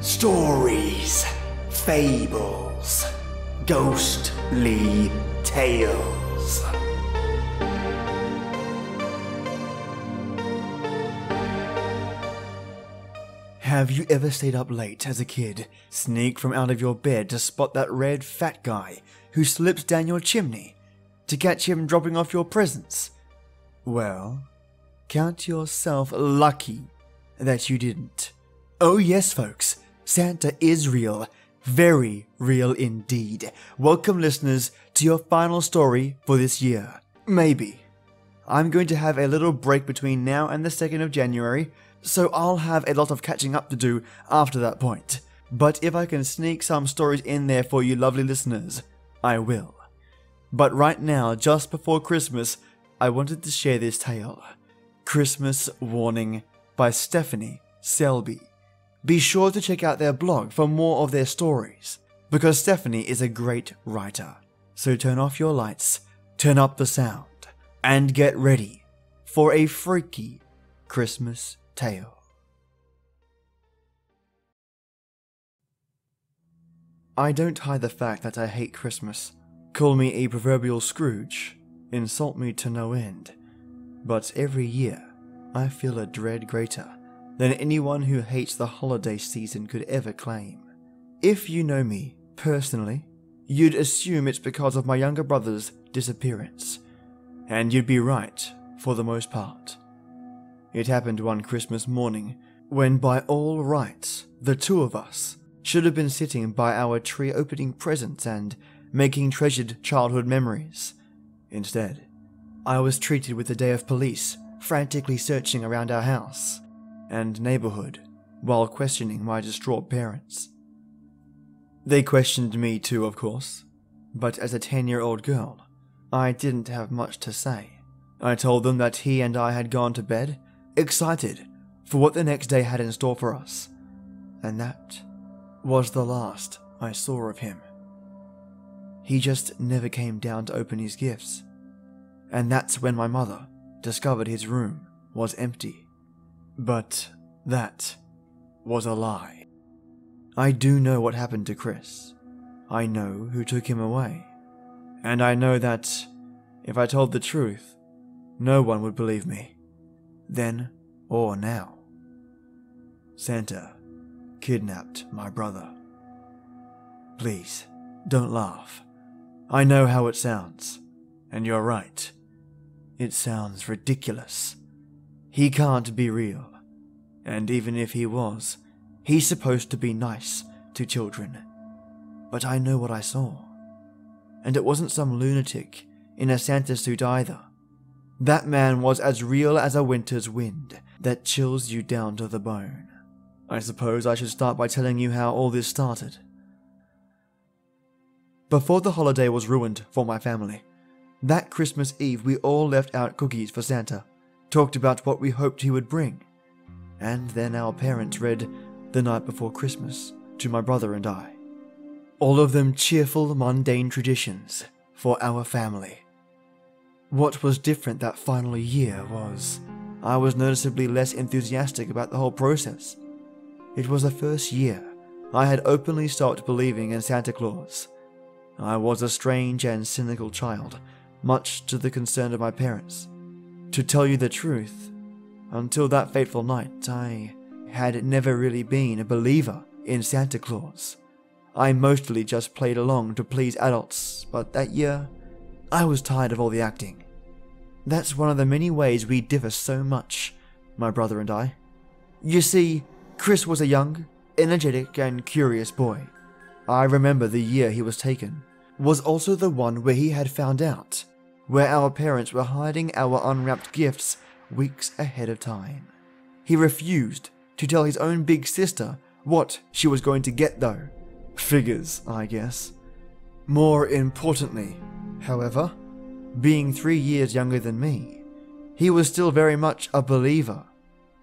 Stories, Fables, Ghostly Tales. Have you ever stayed up late as a kid, sneak from out of your bed to spot that red fat guy who slips down your chimney, to catch him dropping off your presents? Well, count yourself lucky that you didn't. Oh yes, folks, Santa is real. Very real indeed. Welcome, listeners, to your final story for this year. Maybe. I'm going to have a little break between now and the 2nd of January, so I'll have a lot of catching up to do after that point. But if I can sneak some stories in there for you lovely listeners, I will. But right now, just before Christmas, I wanted to share this tale. Christmas Warning by Stephanie Selby. Be sure to check out their blog for more of their stories, because Stephanie is a great writer. So turn off your lights, turn up the sound, and get ready for a freaky Christmas tale. I don't hide the fact that I hate Christmas. Call me a proverbial Scrooge, insult me to no end. But every year, I feel a dread greater than anyone who hates the holiday season could ever claim. If you know me personally, you'd assume it's because of my younger brother's disappearance. And you'd be right, for the most part. It happened one Christmas morning, when by all rights, the two of us should have been sitting by our tree opening presents and making treasured childhood memories. Instead, I was treated with a day of police frantically searching around our house and neighborhood while questioning my distraught parents. They questioned me too, of course, but as a 10-year-old girl, I didn't have much to say. I told them that he and I had gone to bed, excited for what the next day had in store for us, and that was the last I saw of him. He just never came down to open his gifts, and that's when my mother discovered his room was empty. But that was a lie. I do know what happened to Chris. I know who took him away. And I know that if I told the truth, no one would believe me, then or now. Santa kidnapped my brother. Please, don't laugh. I know how it sounds, and you're right. It sounds ridiculous. He can't be real. And even if he was, he's supposed to be nice to children. But I know what I saw. And it wasn't some lunatic in a Santa suit either. That man was as real as a winter's wind that chills you down to the bone. I suppose I should start by telling you how all this started. Before the holiday was ruined for my family, that Christmas Eve we all left out cookies for Santa, talked about what we hoped he would bring, and then our parents read The Night Before Christmas to my brother and I. All of them cheerful, mundane traditions for our family. What was different that final year was I was noticeably less enthusiastic about the whole process. It was the first year I had openly stopped believing in Santa Claus. I was a strange and cynical child, much to the concern of my parents. To tell you the truth, until that fateful night, I had never really been a believer in Santa Claus. I mostly just played along to please adults, but that year, I was tired of all the acting. That's one of the many ways we differ so much, my brother and I. You see, Chris was a young, energetic, and curious boy. I remember the year he was taken was also the one where he had found out where our parents were hiding our unwrapped gifts weeks ahead of time. He refused to tell his own big sister what she was going to get though. Figures, I guess. More importantly, however, being 3 years younger than me, he was still very much a believer.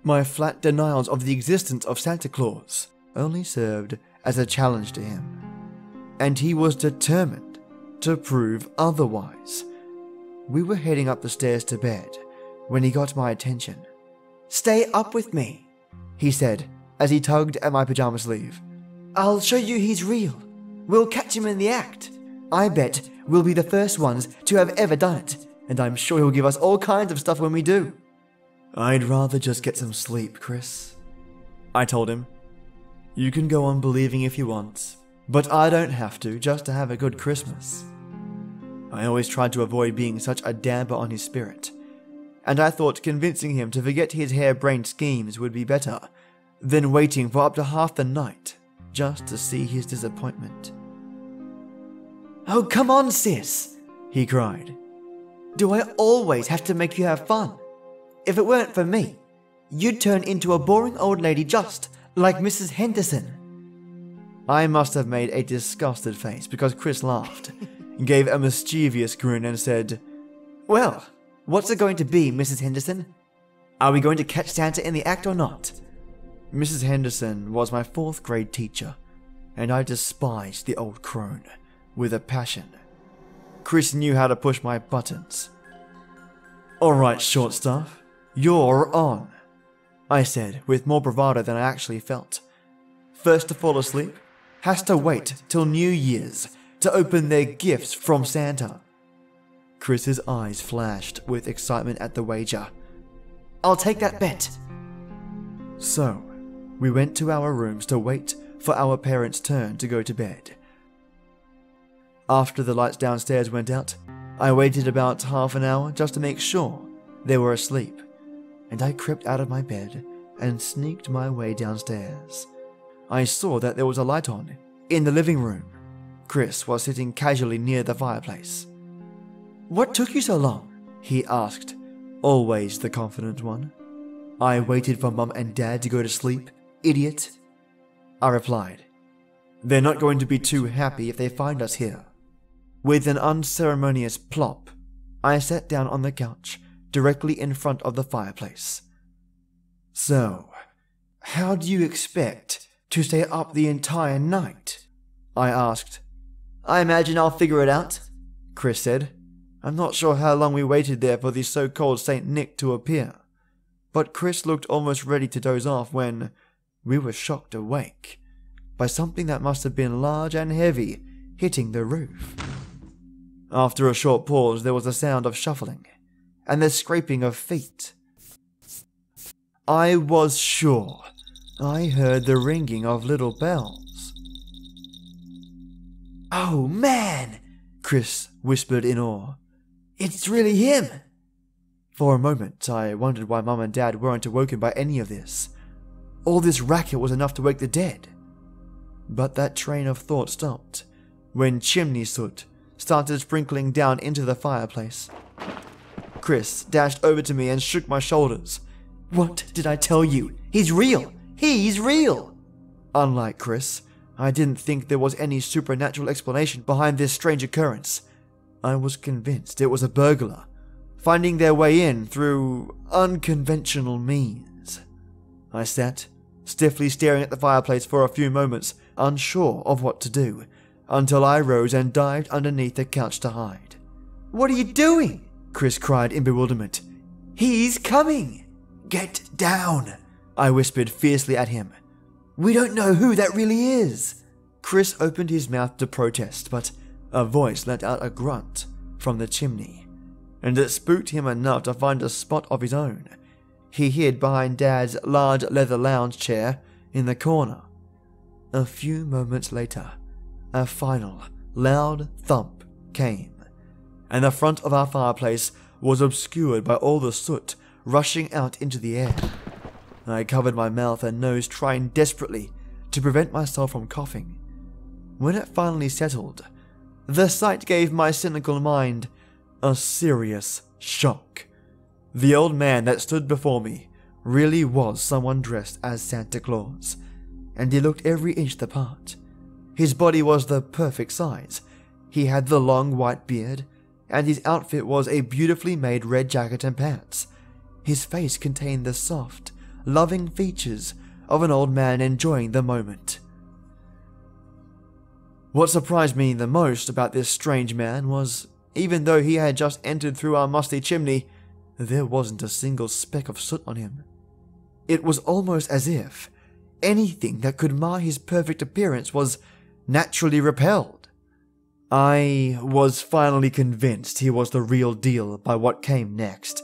My flat denials of the existence of Santa Claus only served as a challenge to him, and he was determined to prove otherwise. We were heading up the stairs to bed when he got my attention. "Stay up with me," he said as he tugged at my pajama sleeve. I'll show you he's real. We'll catch him in the act. I bet we'll be the first ones to have ever done it, and I'm sure he'll give us all kinds of stuff when we do. I'd rather just get some sleep, Chris. I told him. You can go on believing if you want, but I don't have to just to have a good Christmas. I always tried to avoid being such a damper on his spirit, and I thought convincing him to forget his harebrained schemes would be better than waiting for up to half the night just to see his disappointment. Oh, come on, sis, he cried. Do I always have to make you have fun? If it weren't for me, you'd turn into a boring old lady just like Mrs. Henderson. I must have made a disgusted face because Chris laughed, gave a mischievous grin and said, Well, what's it going to be, Mrs. Henderson? Are we going to catch Santa in the act or not? Mrs. Henderson was my 4th grade teacher, and I despised the old crone with a passion. Chris knew how to push my buttons. Alright, short stuff, you're on, I said with more bravado than I actually felt. First to fall asleep has to wait till New Year's to open their gifts from Santa. Chris's eyes flashed with excitement at the wager. I'll take that bet. So, we went to our rooms to wait for our parents' turn to go to bed. After the lights downstairs went out, I waited about half an hour just to make sure they were asleep, and I crept out of my bed and sneaked my way downstairs. I saw that there was a light on in the living room. Chris was sitting casually near the fireplace. What took you so long? He asked, always the confident one. I waited for Mum and Dad to go to sleep, idiot. I replied. They're not going to be too happy if they find us here. With an unceremonious plop, I sat down on the couch directly in front of the fireplace. So, how do you expect to stay up the entire night? I asked. I imagine I'll figure it out, Chris said. I'm not sure how long we waited there for the so-called Saint Nick to appear, but Chris looked almost ready to doze off when we were shocked awake by something that must have been large and heavy hitting the roof. After a short pause, there was a sound of shuffling and the scraping of feet. I was sure I heard the ringing of little bells. Oh man, Chris whispered in awe. It's really him. For a moment, I wondered why Mum and Dad weren't awoken by any of this. All this racket was enough to wake the dead. But that train of thought stopped when chimney soot started sprinkling down into the fireplace. Chris dashed over to me and shook my shoulders. What did I tell you? He's real! He's real! Unlike Chris, I didn't think there was any supernatural explanation behind this strange occurrence. I was convinced it was a burglar, finding their way in through unconventional means. I sat, stiffly staring at the fireplace for a few moments, unsure of what to do, until I rose and dived underneath the couch to hide. What are you doing? Chris cried in bewilderment. He's coming! Get down! I whispered fiercely at him. We don't know who that really is! Chris opened his mouth to protest, but a voice let out a grunt from the chimney, and it spooked him enough to find a spot of his own. He hid behind Dad's large leather lounge chair in the corner. A few moments later, a final, loud thump came, and the front of our fireplace was obscured by all the soot rushing out into the air. I covered my mouth and nose, trying desperately to prevent myself from coughing. When it finally settled, the sight gave my cynical mind a serious shock. The old man that stood before me really was someone dressed as Santa Claus, and he looked every inch the part. His body was the perfect size. He had the long white beard, and his outfit was a beautifully made red jacket and pants. His face contained the soft, loving features of an old man enjoying the moment. What surprised me the most about this strange man was, even though he had just entered through our musty chimney, there wasn't a single speck of soot on him. It was almost as if anything that could mar his perfect appearance was naturally repelled. I was finally convinced he was the real deal by what came next.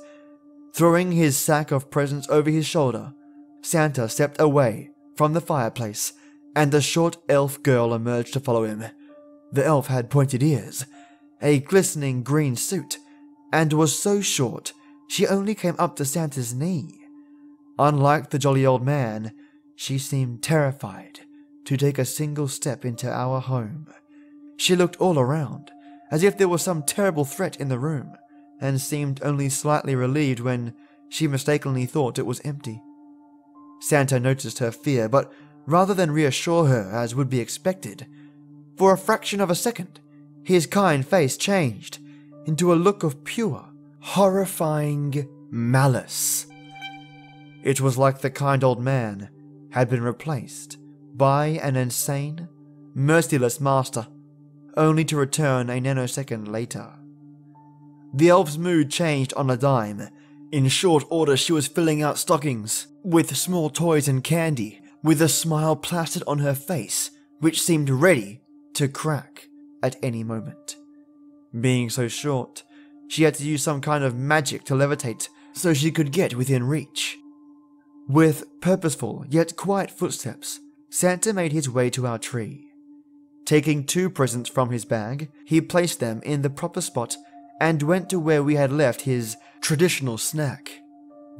Throwing his sack of presents over his shoulder, Santa stepped away from the fireplace, and the short elf girl emerged to follow him. The elf had pointed ears, a glistening green suit, and was so short she only came up to Santa's knee. Unlike the jolly old man, she seemed terrified to take a single step into our home. She looked all around, as if there was some terrible threat in the room, and seemed only slightly relieved when she mistakenly thought it was empty. Santa noticed her fear, but rather than reassure her as would be expected, for a fraction of a second, his kind face changed into a look of pure, horrifying malice. It was like the kind old man had been replaced by an insane, merciless master, only to return a nanosecond later. The elf's mood changed on a dime. In short order, she was filling out stockings with small toys and candy, with a smile plastered on her face, which seemed ready to crack at any moment. Being so short, she had to use some kind of magic to levitate so she could get within reach. With purposeful yet quiet footsteps, Santa made his way to our tree. Taking 2 presents from his bag, he placed them in the proper spot and went to where we had left his traditional snack.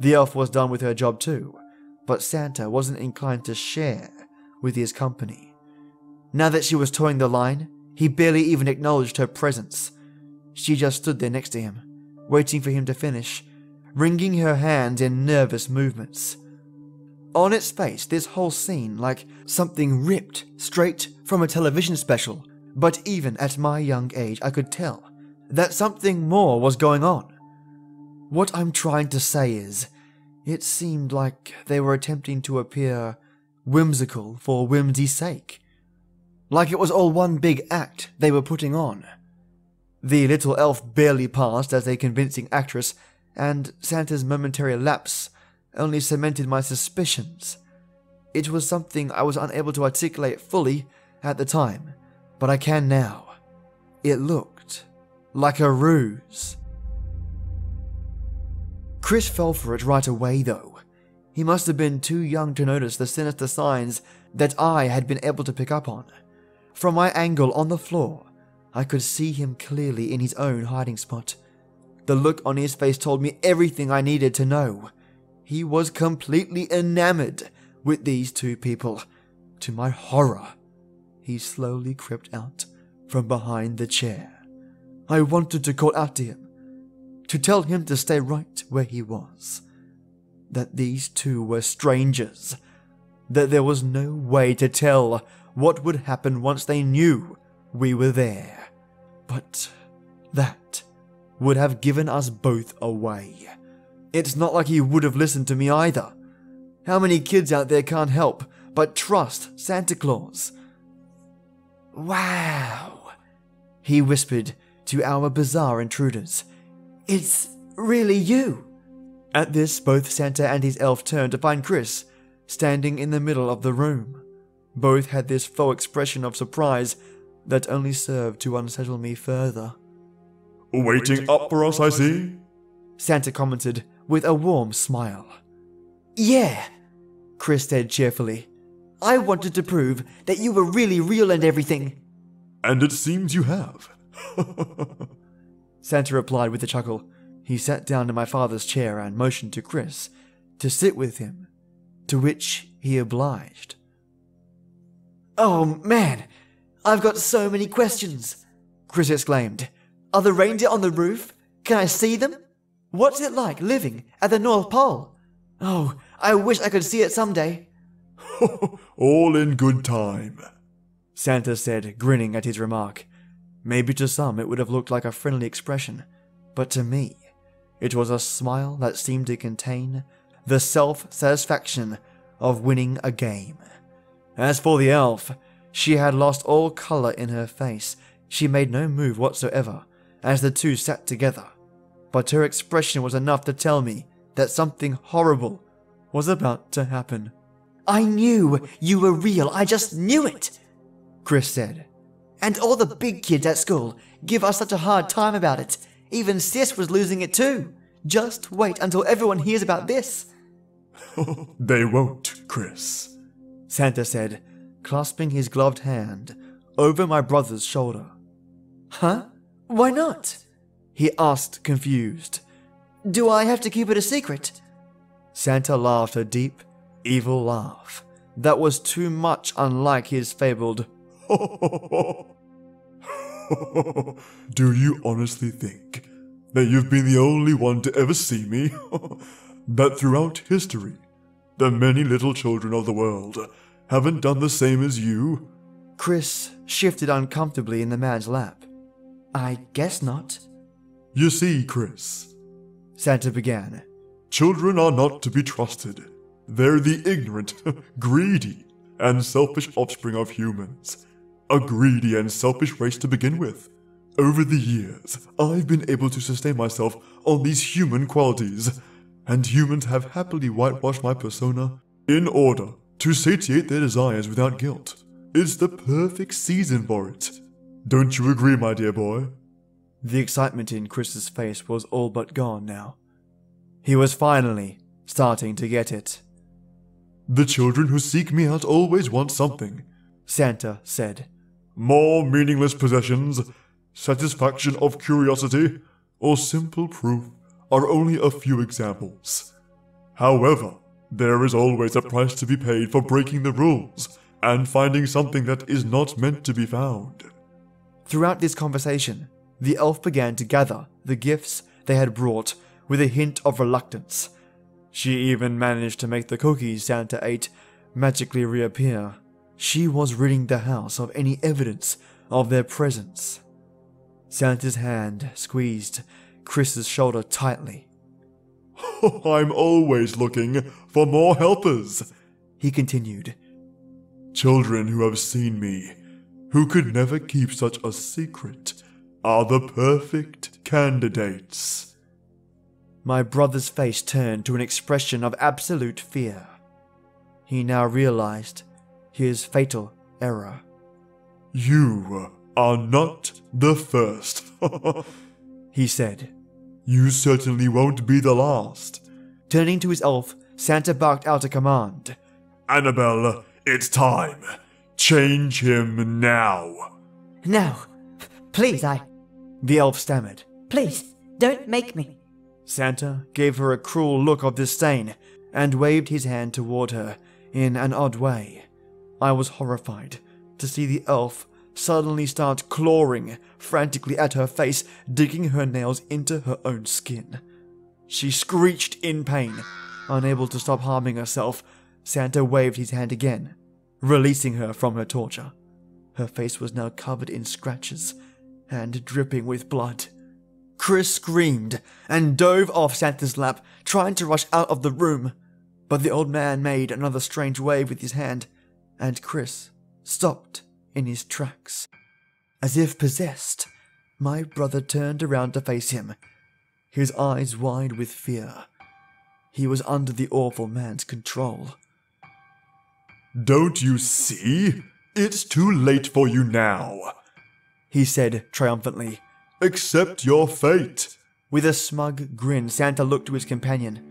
The elf was done with her job too, but Santa wasn't inclined to share with his company. Now that she was towing the line, he barely even acknowledged her presence. She just stood there next to him, waiting for him to finish, wringing her hands in nervous movements. On its face, this whole scene like something ripped straight from a television special, but even at my young age I could tell that something more was going on. What I'm trying to say is, it seemed like they were attempting to appear whimsical for whimsy's sake. Like it was all one big act they were putting on. The little elf barely passed as a convincing actress, and Santa's momentary lapse only cemented my suspicions. It was something I was unable to articulate fully at the time, but I can now. It looked like a ruse. Chris fell for it right away, though. He must have been too young to notice the sinister signs that I had been able to pick up on. From my angle on the floor, I could see him clearly in his own hiding spot. The look on his face told me everything I needed to know. He was completely enamored with these 2 people. To my horror, he slowly crept out from behind the chair. I wanted to call out to him, to tell him to stay right where he was. That these 2 were strangers. That there was no way to tell what would happen once they knew we were there. But that would have given us both away. It's not like he would have listened to me either. How many kids out there can't help but trust Santa Claus? "Wow," he whispered to our bizarre intruders. "It's really you." At this, both Santa and his elf turned to find Chris standing in the middle of the room. Both had this faux expression of surprise that only served to unsettle me further. "Waiting up for us, I see," Santa commented with a warm smile. "Yeah," Chris said cheerfully. "I wanted to prove that you were really real and everything." "And it seems you have." Santa replied with a chuckle. He sat down in my father's chair and motioned to Chris to sit with him, to which he obliged. "Oh man, I've got so many questions," Chris exclaimed. "Are the reindeer on the roof? Can I see them? What's it like living at the North Pole? Oh, I wish I could see it someday." "All in good time," Santa said, grinning at his remark. Maybe to some it would have looked like a friendly expression, but to me, it was a smile that seemed to contain the self-satisfaction of winning a game. As for the elf, she had lost all color in her face. She made no move whatsoever as the 2 sat together, but her expression was enough to tell me that something horrible was about to happen. I knew you were real, I just knew it, Chris said. And all the big kids at school give us such a hard time about it. Even Sis was losing it too. Just wait until everyone hears about this. They won't, Chris, Santa said, clasping his gloved hand over my brother's shoulder. Huh? Why not? He asked, confused. Do I have to keep it a secret? Santa laughed a deep, evil laugh that was too much unlike his fabled. Do you honestly think that you've been the only one to ever see me? That throughout history, the many little children of the world haven't done the same as you? Chris shifted uncomfortably in the man's lap. I guess not. You see, Chris, Santa began. Children are not to be trusted. They're the ignorant, greedy, and selfish offspring of humans. A greedy and selfish race to begin with. Over the years, I've been able to sustain myself on these human qualities, and humans have happily whitewashed my persona in order to satiate their desires without guilt. It's the perfect season for it. Don't you agree, my dear boy? The excitement in Chris's face was all but gone now. He was finally starting to get it. The children who seek me out always want something, Santa said. More meaningless possessions, satisfaction of curiosity, or simple proof are only a few examples. However, there is always a price to be paid for breaking the rules and finding something that is not meant to be found. Throughout this conversation, the elf began to gather the gifts they had brought with a hint of reluctance. She even managed to make the cookies Santa ate magically reappear. She was ridding the house of any evidence of their presence. Santa's hand squeezed Chris's shoulder tightly. I'm always looking for more helpers, he continued. Children who have seen me, who could never keep such a secret, are the perfect candidates. My brother's face turned to an expression of absolute fear. He now realized his fatal error. You are not the first, he said. You certainly won't be the last. Turning to his elf, Santa barked out a command. Annabelle, it's time. Change him now. No, please, The elf stammered. Please, don't make me. Santa gave her a cruel look of disdain and waved his hand toward her in an odd way. I was horrified to see the elf suddenly start clawing frantically at her face, digging her nails into her own skin. She screeched in pain. Unable to stop harming herself, Santa waved his hand again, releasing her from her torture. Her face was now covered in scratches and dripping with blood. Chris screamed and dove off Santa's lap, trying to rush out of the room. But the old man made another strange wave with his hand, and Chris stopped in his tracks. As if possessed, my brother turned around to face him, his eyes wide with fear. He was under the awful man's control. Don't you see? It's too late for you now, he said triumphantly. Accept your fate. With a smug grin, Santa looked to his companion.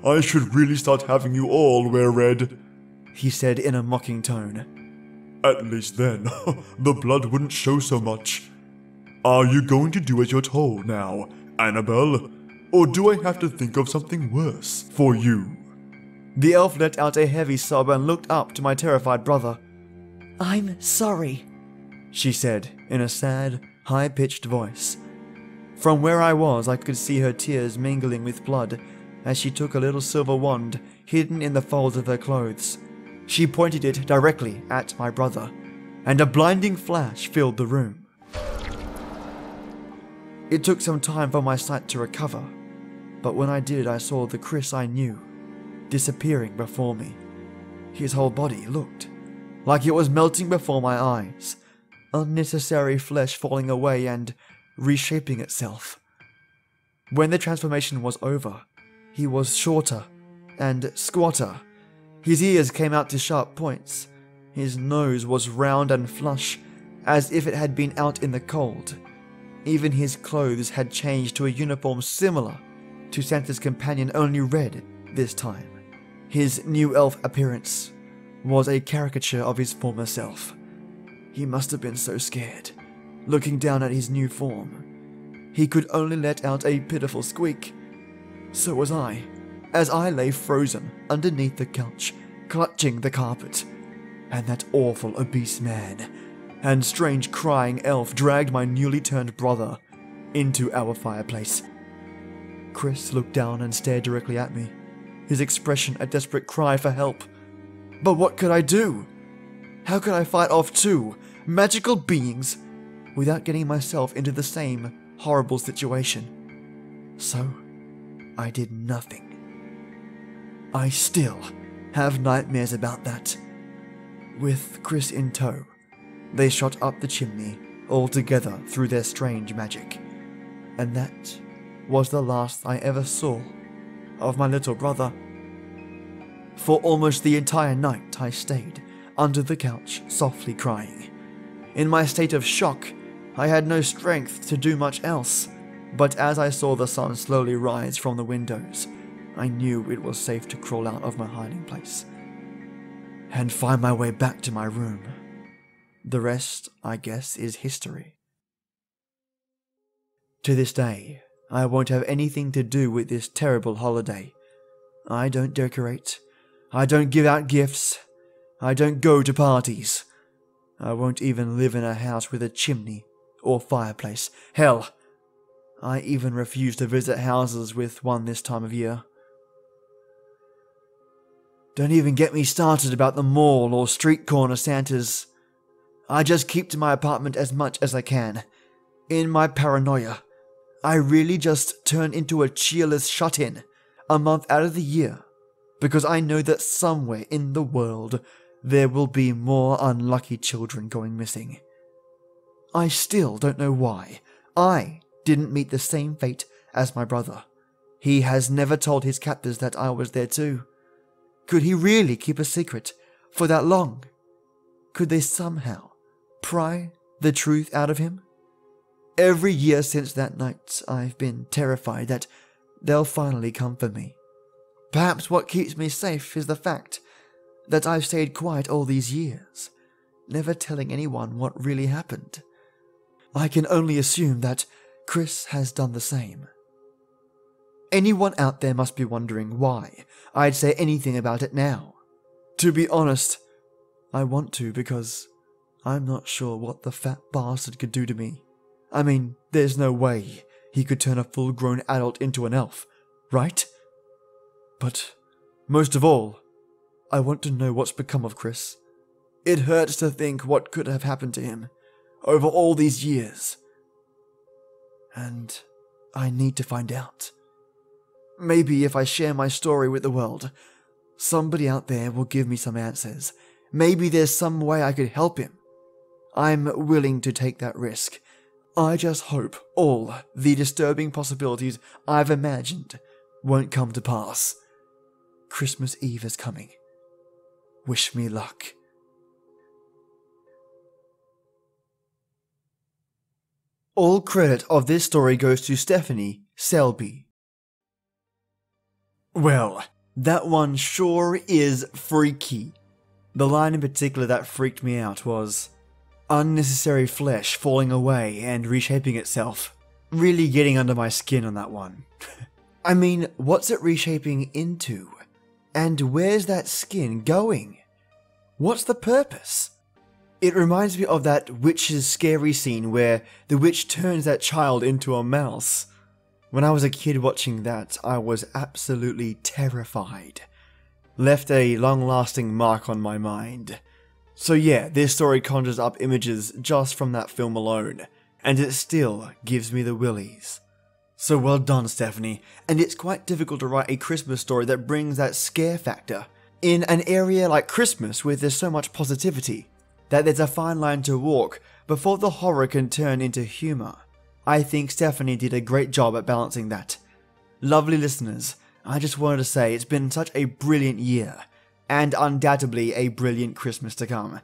I should really start having you all wear red, he said in a mocking tone. At least then, the blood wouldn't show so much. Are you going to do as you're told now, Annabelle? Or do I have to think of something worse for you? The elf let out a heavy sob and looked up to my terrified brother. I'm sorry, she said in a sad, high-pitched voice. From where I was, I could see her tears mingling with blood as she took a little silver wand hidden in the folds of her clothes. She pointed it directly at my brother, and a blinding flash filled the room. It took some time for my sight to recover, but when I did, I saw the Chris I knew disappearing before me. His whole body looked like it was melting before my eyes, unnecessary flesh falling away and reshaping itself. When the transformation was over, he was shorter and squatter. His ears came out to sharp points. His nose was round and flush, as if it had been out in the cold. Even his clothes had changed to a uniform similar to Santa's companion, only red this time. His new elf appearance was a caricature of his former self. He must have been so scared, looking down at his new form. He could only let out a pitiful squeak. So was I, as I lay frozen underneath the couch, clutching the carpet. And that awful obese man and strange crying elf dragged my newly turned brother into our fireplace. Chris looked down and stared directly at me, his expression a desperate cry for help. But what could I do? How could I fight off two magical beings without getting myself into the same horrible situation? So, I did nothing. I still have nightmares about that. With Chris in tow, they shot up the chimney all together through their strange magic. And that was the last I ever saw of my little brother. For almost the entire night I stayed under the couch, softly crying. In my state of shock, I had no strength to do much else, but as I saw the sun slowly rise from the windows, I knew it was safe to crawl out of my hiding place and find my way back to my room. The rest, I guess, is history. To this day, I won't have anything to do with this terrible holiday. I don't decorate. I don't give out gifts. I don't go to parties. I won't even live in a house with a chimney or fireplace. Hell, I even refuse to visit houses with one this time of year. Don't even get me started about the mall or street corner Santas. I just keep to my apartment as much as I can. In my paranoia, I really just turn into a cheerless shut-in a month out of the year, because I know that somewhere in the world there will be more unlucky children going missing. I still don't know why I didn't meet the same fate as my brother. He has never told his captors that I was there too. Could he really keep a secret for that long? Could they somehow pry the truth out of him? Every year since that night, I've been terrified that they'll finally come for me. Perhaps what keeps me safe is the fact that I've stayed quiet all these years, never telling anyone what really happened. I can only assume that Chris has done the same. Anyone out there must be wondering why I'd say anything about it now. To be honest, I want to because I'm not sure what the fat bastard could do to me. I mean, there's no way he could turn a full-grown adult into an elf, right? But most of all, I want to know what's become of Chris. It hurts to think what could have happened to him over all these years. And I need to find out. Maybe if I share my story with the world, somebody out there will give me some answers. Maybe there's some way I could help him. I'm willing to take that risk. I just hope all the disturbing possibilities I've imagined won't come to pass. Christmas Eve is coming. Wish me luck. All credit of this story goes to Stephanie Selby. Well, that one sure is freaky. The line in particular that freaked me out was, unnecessary flesh falling away and reshaping itself. Really getting under my skin on that one. I mean, what's it reshaping into? And where's that skin going? What's the purpose? It reminds me of that witch's scary scene where the witch turns that child into a mouse. When I was a kid watching that, I was absolutely terrified. Left a long-lasting mark on my mind. So yeah, this story conjures up images just from that film alone, and it still gives me the willies. So well done, Stephanie, and it's quite difficult to write a Christmas story that brings that scare factor in an area like Christmas where there's so much positivity, that there's a fine line to walk before the horror can turn into humour. I think Stephanie did a great job at balancing that. Lovely listeners, I just wanted to say it's been such a brilliant year, and undoubtedly a brilliant Christmas to come.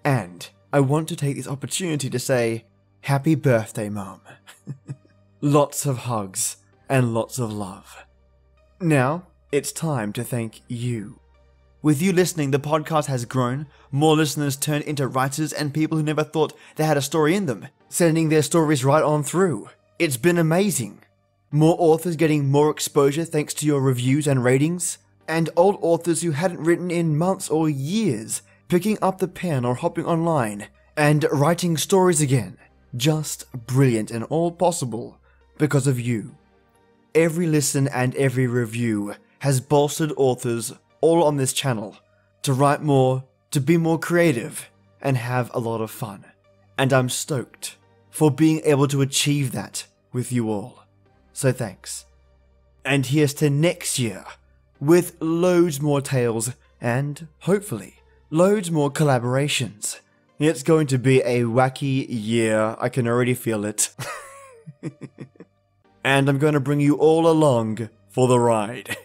And I want to take this opportunity to say, Happy birthday, Mum. Lots of hugs and lots of love. Now, it's time to thank you. With you listening, the podcast has grown, more listeners turned into writers and people who never thought they had a story in them, sending their stories right on through. It's been amazing. More authors getting more exposure thanks to your reviews and ratings, and old authors who hadn't written in months or years picking up the pen or hopping online and writing stories again. Just brilliant, and all possible because of you. Every listen and every review has bolstered authors all on this channel to write more, to be more creative, and have a lot of fun. And I'm stoked for being able to achieve that with you all. So thanks. And here's to next year, with loads more tales and, hopefully, loads more collaborations. It's going to be a wacky year, I can already feel it. And I'm going to bring you all along for the ride.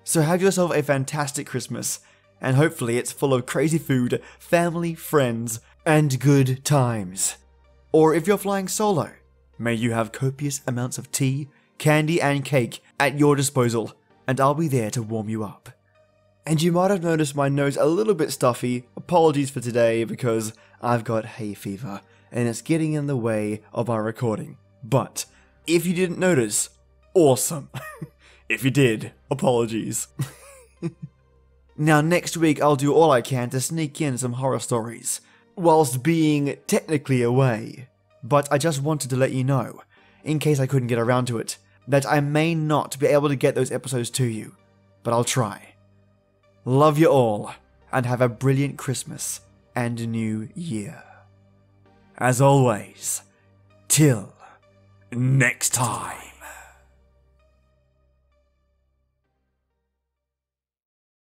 So have yourself a fantastic Christmas, and hopefully it's full of crazy food, family, friends, and good times. Or if you're flying solo, may you have copious amounts of tea, candy, and cake at your disposal, and I'll be there to warm you up. And you might have noticed my nose a little bit stuffy. Apologies for today because I've got hay fever and it's getting in the way of our recording. But if you didn't notice, awesome. If you did, apologies. Now next week I'll do all I can to sneak in some horror stories, whilst being technically away. But I just wanted to let you know, in case I couldn't get around to it, that I may not be able to get those episodes to you, but I'll try. Love you all, and have a brilliant Christmas and New Year. As always, till next time.